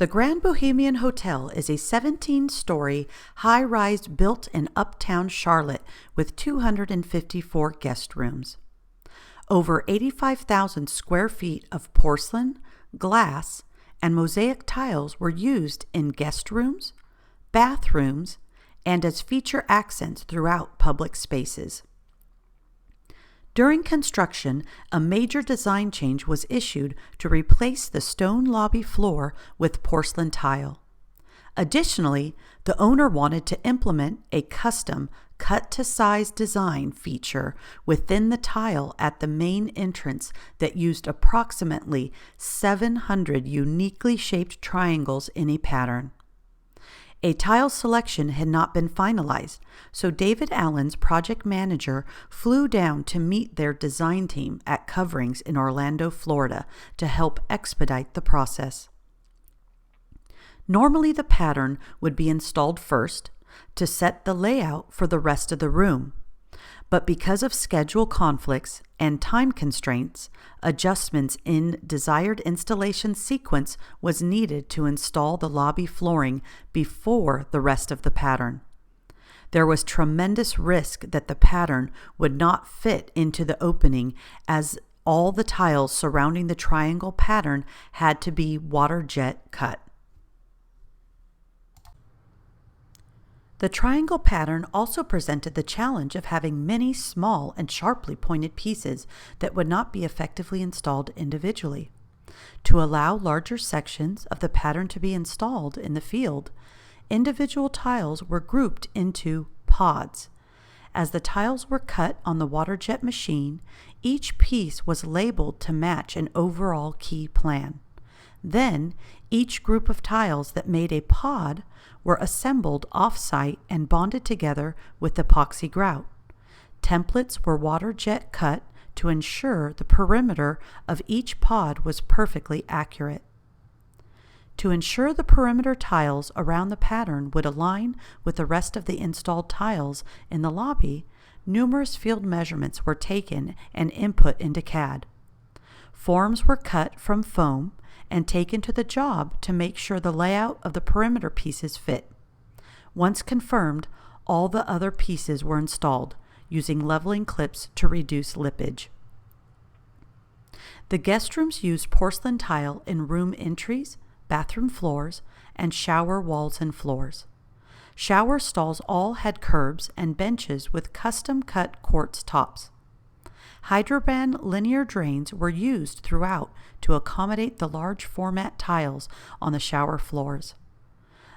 The Grand Bohemian Hotel is a 17-story, high-rise built in uptown Charlotte with 254 guest rooms. Over 85,000 square feet of porcelain, glass, and mosaic tiles were used in guest rooms, bathrooms, and as feature accents throughout public spaces. During construction, a major design change was issued to replace the stone lobby floor with porcelain tile. Additionally, the owner wanted to implement a custom cut-to-size design feature within the tile at the main entrance that used approximately 700 uniquely shaped triangles in a pattern. A tile selection had not been finalized, so David Allen's project manager flew down to meet their design team at Coverings in Orlando, Florida, to help expedite the process. Normally, the pattern would be installed first to set the layout for the rest of the room, but because of schedule conflicts and time constraints, adjustments in desired installation sequence was needed to install the lobby flooring before the rest of the pattern. There was tremendous risk that the pattern would not fit into the opening, as all the tiles surrounding the triangle pattern had to be water jet cut. The triangle pattern also presented the challenge of having many small and sharply pointed pieces that would not be effectively installed individually. To allow larger sections of the pattern to be installed in the field, individual tiles were grouped into pods. As the tiles were cut on the water jet machine, each piece was labeled to match an overall key plan. Then, each group of tiles that made a pod were assembled off-site and bonded together with epoxy grout. Templates were water jet cut to ensure the perimeter of each pod was perfectly accurate. To ensure the perimeter tiles around the pattern would align with the rest of the installed tiles in the lobby, numerous field measurements were taken and input into CAD. Forms were cut from foam and taken to the job to make sure the layout of the perimeter pieces fit. Once confirmed, all the other pieces were installed, using leveling clips to reduce lippage. The guest rooms used porcelain tile in room entries, bathroom floors, and shower walls and floors. Shower stalls all had curbs and benches with custom-cut quartz tops. Hydroband linear drains were used throughout to accommodate the large format tiles on the shower floors.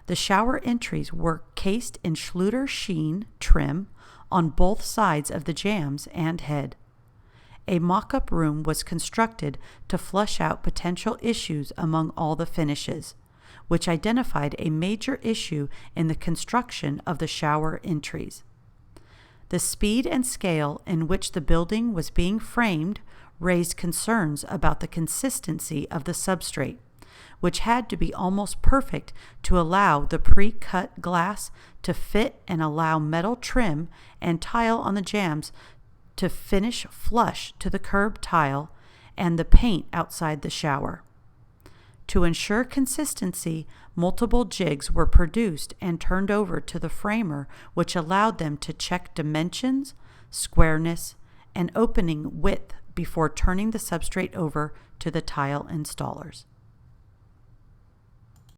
The shower entries were cased in Schluter sheen trim on both sides of the jambs and head. A mock-up room was constructed to flush out potential issues among all the finishes, which identified a major issue in the construction of the shower entries. The speed and scale in which the building was being framed raised concerns about the consistency of the substrate, which had to be almost perfect to allow the pre-cut glass to fit and allow metal trim and tile on the jambs to finish flush to the curb tile and the paint outside the shower. To ensure consistency, multiple jigs were produced and turned over to the framer, which allowed them to check dimensions, squareness, and opening width before turning the substrate over to the tile installers.